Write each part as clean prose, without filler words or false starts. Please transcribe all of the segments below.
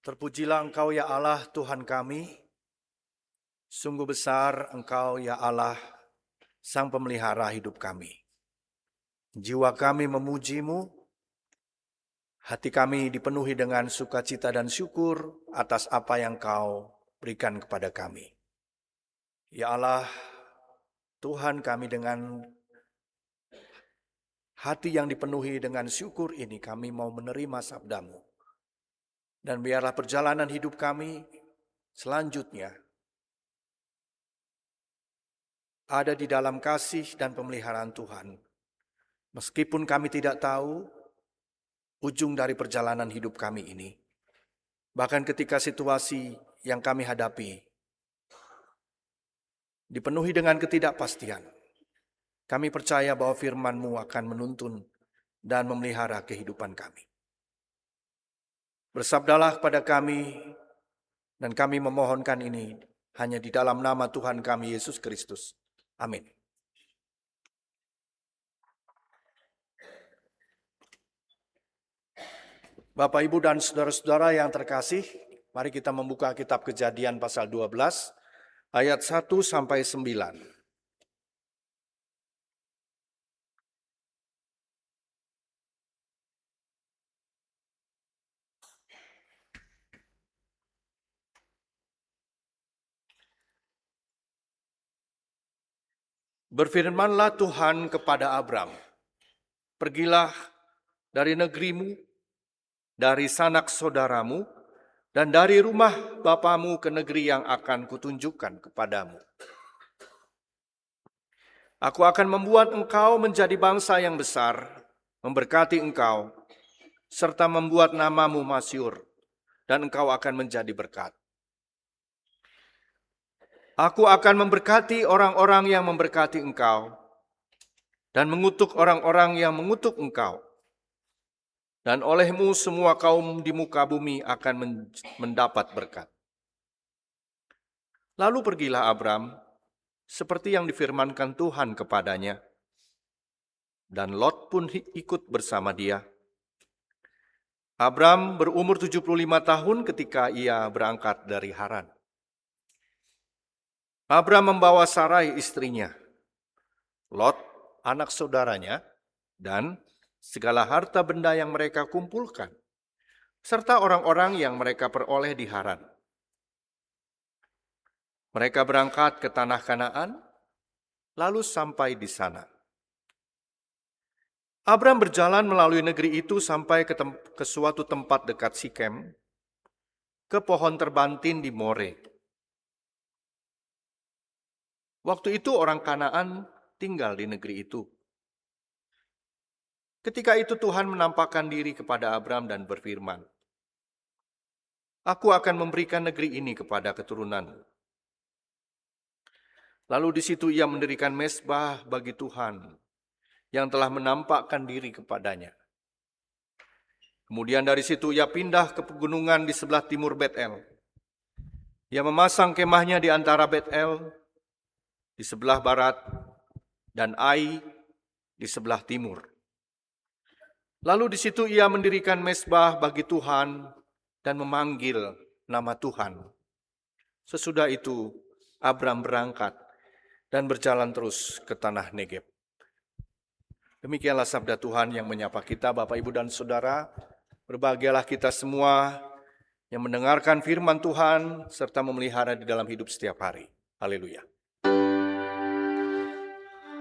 Terpujilah Engkau ya Allah Tuhan kami, sungguh besar Engkau ya Allah, Sang Pemelihara hidup kami. Jiwa kami memuji-Mu, hati kami dipenuhi dengan sukacita dan syukur atas apa yang Kau berikan kepada kami. Ya Allah, Tuhan kami dengan hati yang dipenuhi dengan syukur ini kami mau menerima sabda-Mu. Dan biarlah perjalanan hidup kami selanjutnya ada di dalam kasih dan pemeliharaan Tuhan. Meskipun kami tidak tahu ujung dari perjalanan hidup kami ini, bahkan ketika situasi yang kami hadapi dipenuhi dengan ketidakpastian, kami percaya bahwa firman-Mu akan menuntun dan memelihara kehidupan kami. Bersabdalah kepada kami, dan kami memohonkan ini hanya di dalam nama Tuhan kami Yesus Kristus. Amin. Bapak, Ibu, dan saudara-saudara yang terkasih, mari kita membuka kitab Kejadian pasal 12, ayat 1 sampai 9. Berfirmanlah Tuhan kepada Abram, "Pergilah dari negerimu, dari sanak saudaramu, dan dari rumah bapamu ke negeri yang akan kutunjukkan kepadamu. Aku akan membuat engkau menjadi bangsa yang besar, memberkati engkau, serta membuat namamu masyhur, dan engkau akan menjadi berkat. Aku akan memberkati orang-orang yang memberkati engkau, dan mengutuk orang-orang yang mengutuk engkau. Dan olehmu semua kaum di muka bumi akan mendapat berkat." Lalu pergilah Abram, seperti yang difirmankan Tuhan kepadanya. Dan Lot pun ikut bersama dia. Abram berumur 75 tahun ketika ia berangkat dari Haran. Abram membawa Sarai istrinya, Lot anak saudaranya, dan segala harta benda yang mereka kumpulkan, serta orang-orang yang mereka peroleh di Haran. Mereka berangkat ke tanah Kanaan, lalu sampai di sana. Abram berjalan melalui negeri itu sampai ke suatu tempat dekat Sikem, ke pohon terbantin di More. Waktu itu orang Kanaan tinggal di negeri itu. Ketika itu Tuhan menampakkan diri kepada Abram dan berfirman, "Aku akan memberikan negeri ini kepada keturunanmu." Lalu di situ ia mendirikan mezbah bagi Tuhan yang telah menampakkan diri kepadanya. Kemudian dari situ ia pindah ke pegunungan di sebelah timur Bet-El. Ia memasang kemahnya di antara Bet-El di sebelah barat dan Ai di sebelah timur. Lalu di situ ia mendirikan mezbah bagi Tuhan dan memanggil nama Tuhan. Sesudah itu Abram berangkat dan berjalan terus ke tanah Negeb. Demikianlah sabda Tuhan yang menyapa kita, Bapak, Ibu, dan Saudara. Berbahagialah kita semua yang mendengarkan firman Tuhan serta memelihara di dalam hidup setiap hari. Haleluya.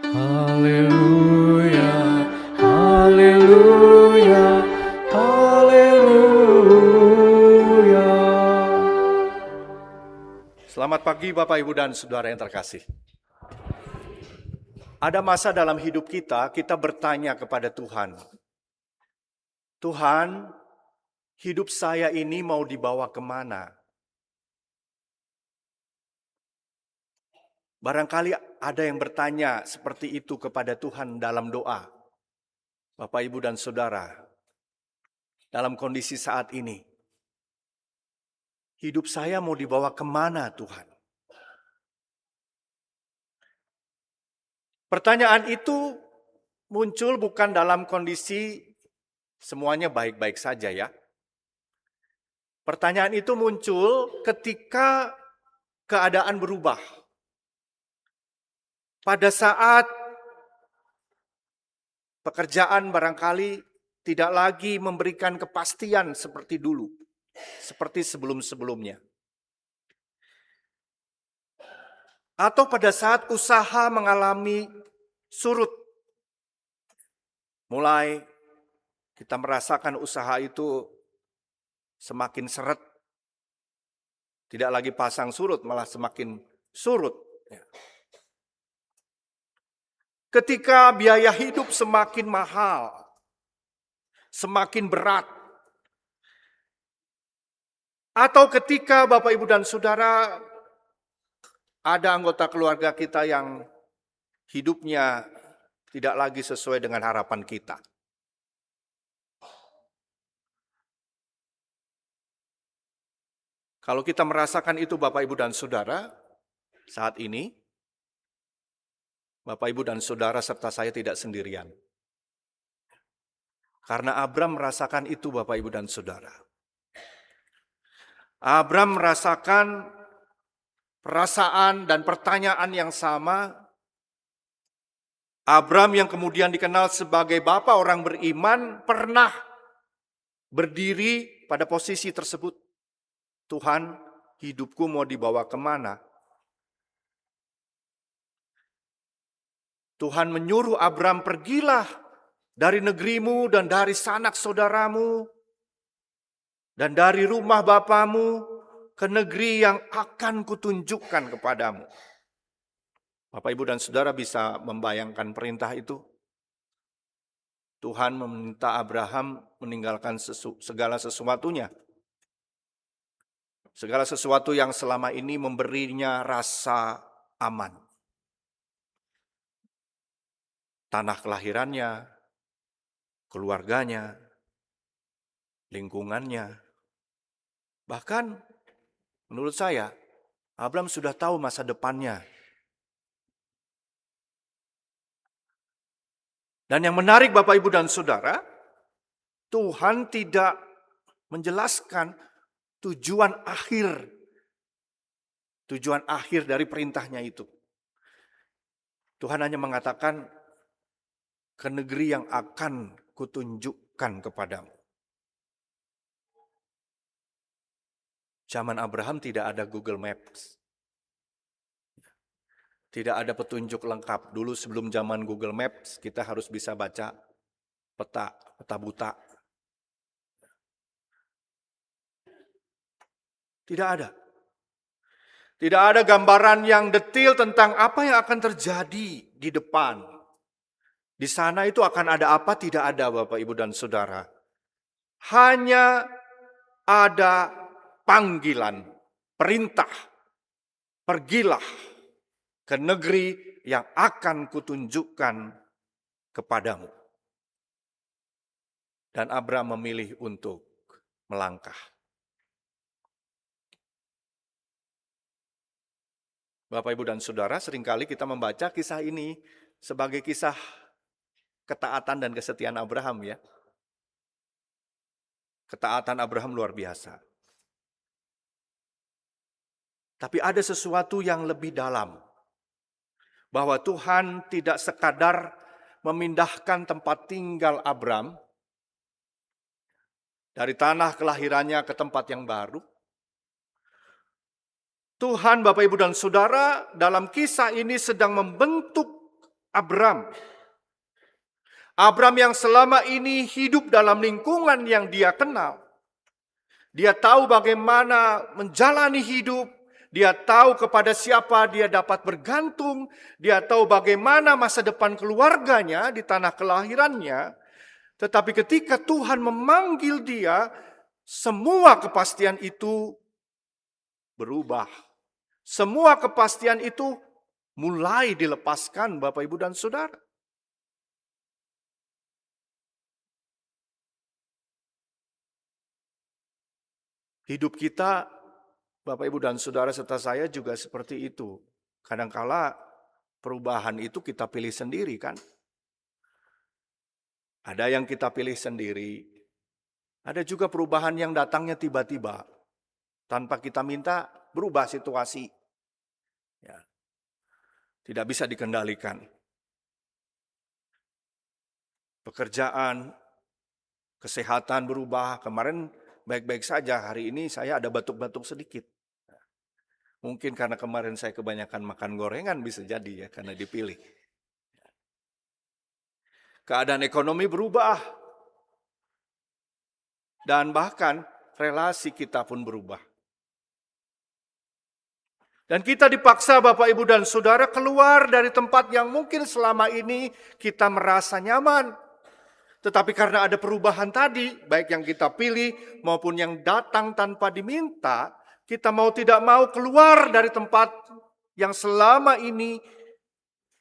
Haleluya, haleluya, haleluya. Selamat pagi Bapak, Ibu, dan Saudara yang terkasih. Ada masa dalam hidup kita bertanya kepada Tuhan, "Tuhan, hidup saya ini mau dibawa kemana?" Barangkali ada yang bertanya seperti itu kepada Tuhan dalam doa. Bapak, Ibu, dan Saudara, dalam kondisi saat ini, hidup saya mau dibawa kemana Tuhan? Pertanyaan itu muncul bukan dalam kondisi semuanya baik-baik saja ya. Pertanyaan itu muncul ketika keadaan berubah. Pada saat pekerjaan barangkali tidak lagi memberikan kepastian seperti dulu, seperti sebelum-sebelumnya. Atau pada saat usaha mengalami surut. Mulai kita merasakan usaha itu semakin seret. Tidak lagi pasang surut, malah semakin surut. Ketika biaya hidup semakin mahal, semakin berat. Atau ketika Bapak, Ibu, dan Saudara ada anggota keluarga kita yang hidupnya tidak lagi sesuai dengan harapan kita. Kalau kita merasakan itu Bapak, Ibu, dan Saudara, saat ini, Bapak, Ibu, dan Saudara serta saya tidak sendirian. Karena Abram merasakan itu Bapak, Ibu, dan Saudara. Abram merasakan perasaan dan pertanyaan yang sama. Abram yang kemudian dikenal sebagai bapa orang beriman pernah berdiri pada posisi tersebut. Tuhan, hidupku mau dibawa kemana? Tuhan menyuruh Abram, pergilah dari negerimu dan dari sanak saudaramu dan dari rumah bapamu ke negeri yang akan kutunjukkan kepadamu. Bapak, Ibu, dan Saudara bisa membayangkan perintah itu? Tuhan meminta Abraham meninggalkan segala sesuatunya. Segala sesuatu yang selama ini memberinya rasa aman. Tanah kelahirannya, keluarganya, lingkungannya. Bahkan menurut saya, Abraham sudah tahu masa depannya. Dan yang menarik Bapak, Ibu, dan Saudara, Tuhan tidak menjelaskan tujuan akhir dari perintahnya itu. Tuhan hanya mengatakan, ke negeri yang akan kutunjukkan kepadamu. Zaman Abraham tidak ada Google Maps. Tidak ada petunjuk lengkap. Dulu sebelum zaman Google Maps, kita harus bisa baca peta buta. Tidak ada. Tidak ada gambaran yang detail tentang apa yang akan terjadi di depan. Di sana itu akan ada apa? Tidak ada Bapak, Ibu, dan Saudara. Hanya ada panggilan, perintah. Pergilah ke negeri yang akan kutunjukkan kepadamu. Dan Abraham memilih untuk melangkah. Bapak, Ibu, dan Saudara, seringkali kita membaca kisah ini sebagai kisah ketaatan dan kesetiaan Abraham, ya. Ketaatan Abraham luar biasa. Tapi ada sesuatu yang lebih dalam. Bahwa Tuhan tidak sekadar memindahkan tempat tinggal Abraham dari tanah kelahirannya ke tempat yang baru. Tuhan, Bapak, Ibu, dan Saudara, dalam kisah ini sedang membentuk Abraham. Abraham yang selama ini hidup dalam lingkungan yang dia kenal. Dia tahu bagaimana menjalani hidup. Dia tahu kepada siapa dia dapat bergantung. Dia tahu bagaimana masa depan keluarganya di tanah kelahirannya. Tetapi ketika Tuhan memanggil dia, semua kepastian itu berubah. Semua kepastian itu mulai dilepaskan Bapak, Ibu, dan Saudara. Hidup kita, Bapak, Ibu, dan Saudara serta saya juga seperti itu. Kadangkala perubahan itu kita pilih sendiri, kan? Ada yang kita pilih sendiri. Ada juga perubahan yang datangnya tiba-tiba. Tanpa kita minta, berubah situasi. Ya, tidak bisa dikendalikan. Pekerjaan, kesehatan berubah. Kemarin baik-baik saja, hari ini saya ada batuk-batuk sedikit. Mungkin karena kemarin saya kebanyakan makan gorengan, bisa jadi ya, karena dipilih. Keadaan ekonomi berubah. Dan bahkan relasi kita pun berubah. Dan kita dipaksa Bapak Ibu dan Saudara keluar dari tempat yang mungkin selama ini kita merasa nyaman. Tetapi karena ada perubahan tadi, baik yang kita pilih maupun yang datang tanpa diminta, kita mau tidak mau keluar dari tempat yang selama ini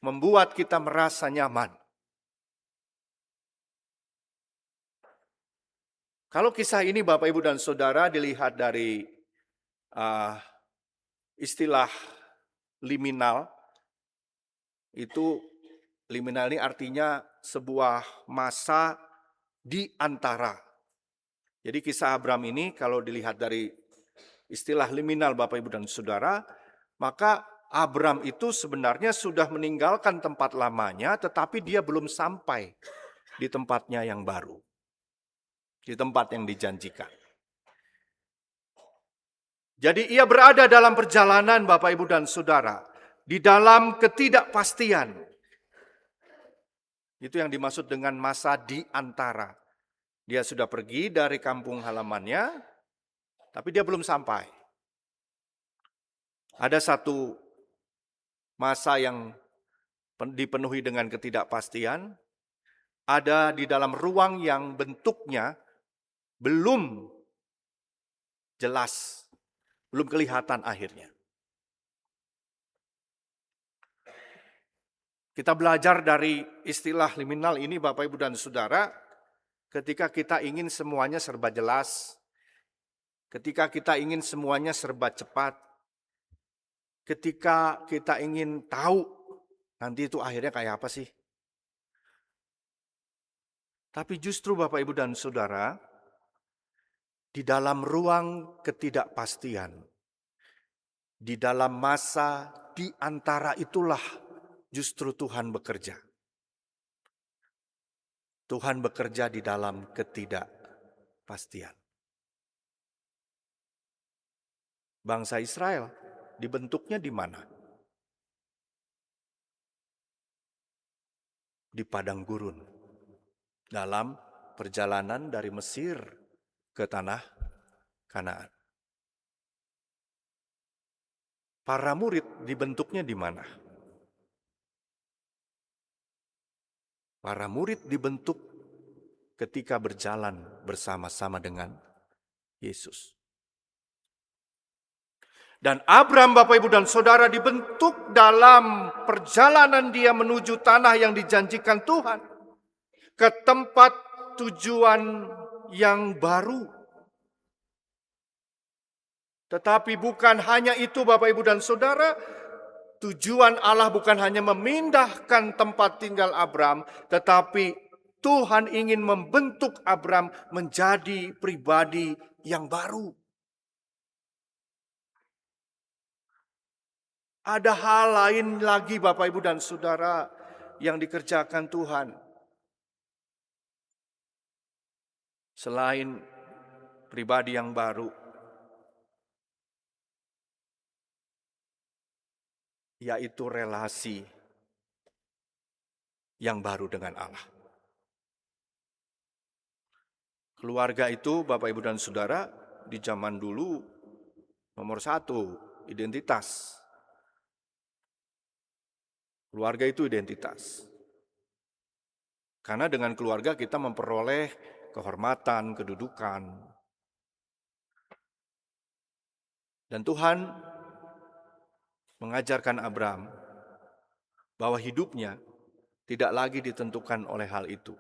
membuat kita merasa nyaman. Kalau kisah ini Bapak Ibu dan Saudara dilihat dari istilah liminal, itu liminal ini artinya sebuah masa di antara. Jadi kisah Abram ini kalau dilihat dari istilah liminal Bapak Ibu dan Saudara, maka Abram itu sebenarnya sudah meninggalkan tempat lamanya, tetapi dia belum sampai di tempatnya yang baru, di tempat yang dijanjikan. Jadi ia berada dalam perjalanan Bapak Ibu dan Saudara, di dalam ketidakpastian. Itu yang dimaksud dengan masa di antara. Dia sudah pergi dari kampung halamannya, tapi dia belum sampai. Ada satu masa yang dipenuhi dengan ketidakpastian, ada di dalam ruang yang bentuknya belum jelas, belum kelihatan akhirnya. Kita belajar dari istilah liminal ini Bapak Ibu dan Saudara, ketika kita ingin semuanya serba jelas, ketika kita ingin semuanya serba cepat, ketika kita ingin tahu nanti itu akhirnya kayak apa sih. Tapi justru Bapak Ibu dan Saudara, di dalam ruang ketidakpastian, di dalam masa di antara itulah justru Tuhan bekerja. Tuhan bekerja di dalam ketidakpastian. Bangsa Israel dibentuknya di mana? Di padang gurun. Dalam perjalanan dari Mesir ke tanah Kanaan. Para murid dibentuknya di mana? Para murid dibentuk ketika berjalan bersama-sama dengan Yesus. Dan Abram, Bapak Ibu dan Saudara, dibentuk dalam perjalanan dia menuju tanah yang dijanjikan Tuhan. Ke tempat tujuan yang baru. Tetapi bukan hanya itu Bapak Ibu dan Saudara, tujuan Allah bukan hanya memindahkan tempat tinggal Abram, tetapi Tuhan ingin membentuk Abram menjadi pribadi yang baru. Ada hal lain lagi Bapak Ibu dan Saudara yang dikerjakan Tuhan. Selain pribadi yang baru, yaitu relasi yang baru dengan Allah. Keluarga itu Bapak Ibu dan Saudara di zaman dulu nomor satu, identitas. Keluarga itu identitas. Karena dengan keluarga kita memperoleh kehormatan, kedudukan. Dan Tuhan mengajarkan Abram bahwa hidupnya tidak lagi ditentukan oleh hal itu.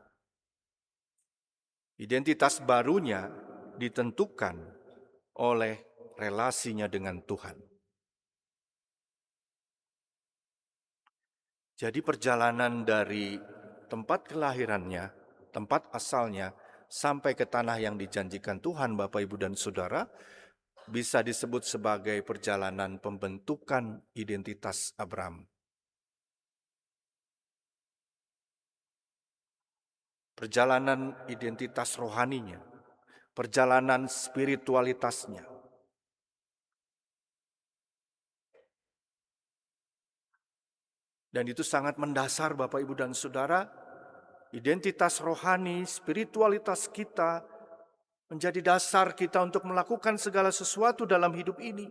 Identitas barunya ditentukan oleh relasinya dengan Tuhan. Jadi perjalanan dari tempat kelahirannya, tempat asalnya, sampai ke tanah yang dijanjikan Tuhan Bapak Ibu dan Saudara, bisa disebut sebagai perjalanan pembentukan identitas Abram. Perjalanan identitas rohaninya, perjalanan spiritualitasnya. Dan itu sangat mendasar Bapak, Ibu, dan Saudara. Identitas rohani, spiritualitas kita menjadi dasar kita untuk melakukan segala sesuatu dalam hidup ini.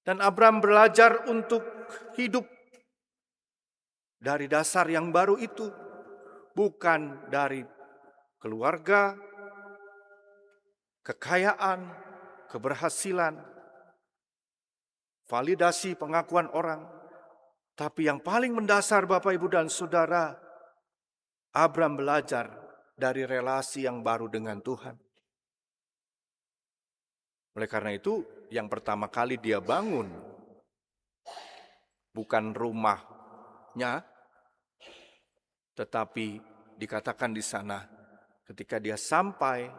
Dan Abram belajar untuk hidup dari dasar yang baru itu, bukan dari keluarga, kekayaan, keberhasilan, validasi pengakuan orang. Tapi yang paling mendasar Bapak, Ibu, dan Saudara, Abram belajar dari relasi yang baru dengan Tuhan. Oleh karena itu, yang pertama kali dia bangun bukan rumahnya, tetapi dikatakan di sana ketika dia sampai,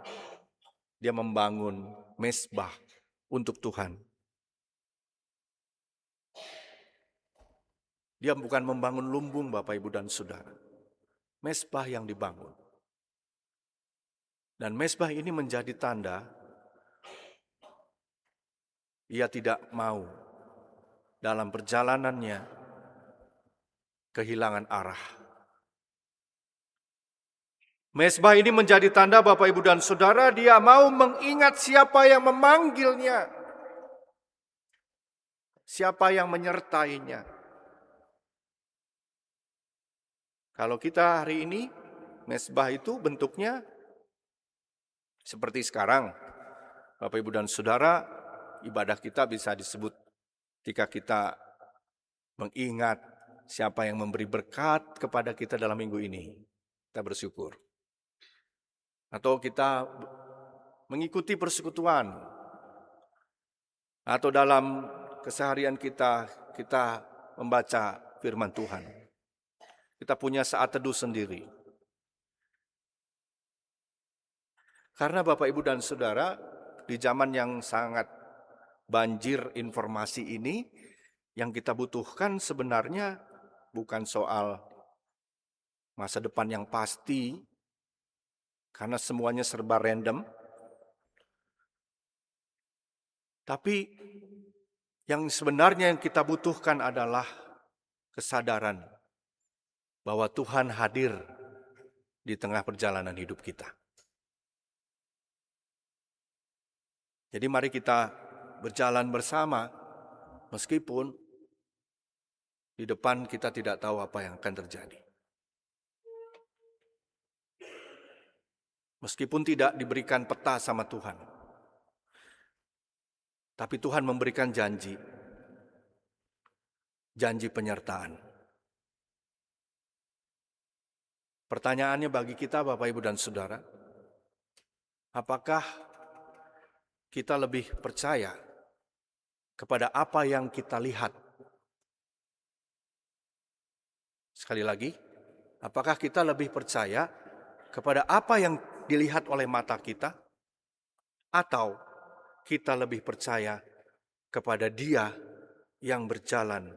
dia membangun mezbah untuk Tuhan. Dia bukan membangun lumbung Bapak, Ibu, dan Saudara. Mezbah yang dibangun. Dan mezbah ini menjadi tanda ia tidak mau dalam perjalanannya kehilangan arah. Mezbah ini menjadi tanda Bapak, Ibu, dan Saudara, dia mau mengingat siapa yang memanggilnya, siapa yang menyertainya. Kalau kita hari ini, mezbah itu bentuknya seperti sekarang. Bapak, Ibu, dan Saudara, ibadah kita bisa disebut ketika kita mengingat siapa yang memberi berkat kepada kita dalam minggu ini. Kita bersyukur. Atau kita mengikuti persekutuan. Atau dalam keseharian kita membaca firman Tuhan. Kita punya saat teduh sendiri. Karena Bapak, Ibu, dan Saudara, di zaman yang sangat banjir informasi ini, yang kita butuhkan sebenarnya bukan soal masa depan yang pasti, karena semuanya serba random. Tapi yang sebenarnya yang kita butuhkan adalah kesadaran bahwa Tuhan hadir di tengah perjalanan hidup kita. Jadi mari kita berjalan bersama, meskipun di depan kita tidak tahu apa yang akan terjadi. Meskipun tidak diberikan peta sama Tuhan. Tapi Tuhan memberikan janji. Janji penyertaan. Pertanyaannya bagi kita Bapak, Ibu, dan Saudara, apakah kita lebih percaya kepada apa yang kita lihat? Sekali lagi, apakah kita lebih percaya kepada apa yang dilihat oleh mata kita? Atau kita lebih percaya kepada Dia yang berjalan,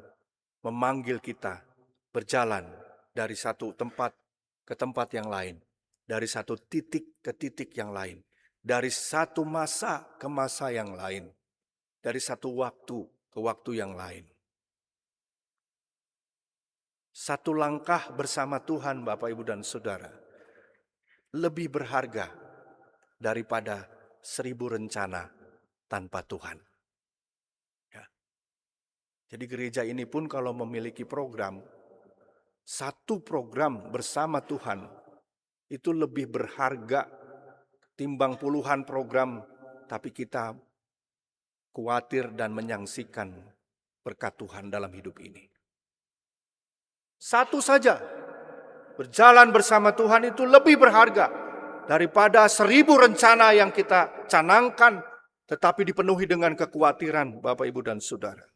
memanggil kita berjalan dari satu tempat ke tempat yang lain, dari satu titik ke titik yang lain, dari satu masa ke masa yang lain, dari satu waktu ke waktu yang lain. Satu langkah bersama Tuhan, Bapak, Ibu, dan Saudara, lebih berharga daripada 1000 rencana tanpa Tuhan. Ya. Jadi gereja ini pun kalau memiliki program, satu program bersama Tuhan itu lebih berharga timbang puluhan program, tapi kita khawatir dan menyaksikan berkat Tuhan dalam hidup ini. Satu saja, berjalan bersama Tuhan itu lebih berharga daripada 1000 rencana yang kita canangkan, tetapi dipenuhi dengan kekhawatiran Bapak, Ibu, dan Saudara.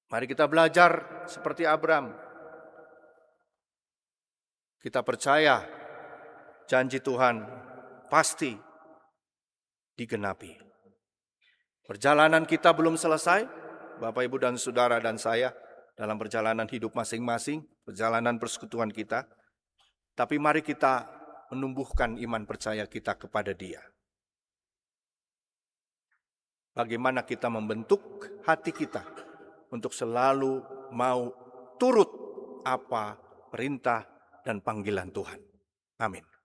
Mari kita belajar seperti Abram. Kita percaya janji Tuhan pasti digenapi. Perjalanan kita belum selesai, Bapak, Ibu, dan Saudara dan saya, dalam perjalanan hidup masing-masing, perjalanan persekutuan kita. Tapi mari kita menumbuhkan iman percaya kita kepada Dia. Bagaimana kita membentuk hati kita untuk selalu mau turut apa perintah dan panggilan Tuhan. Amin.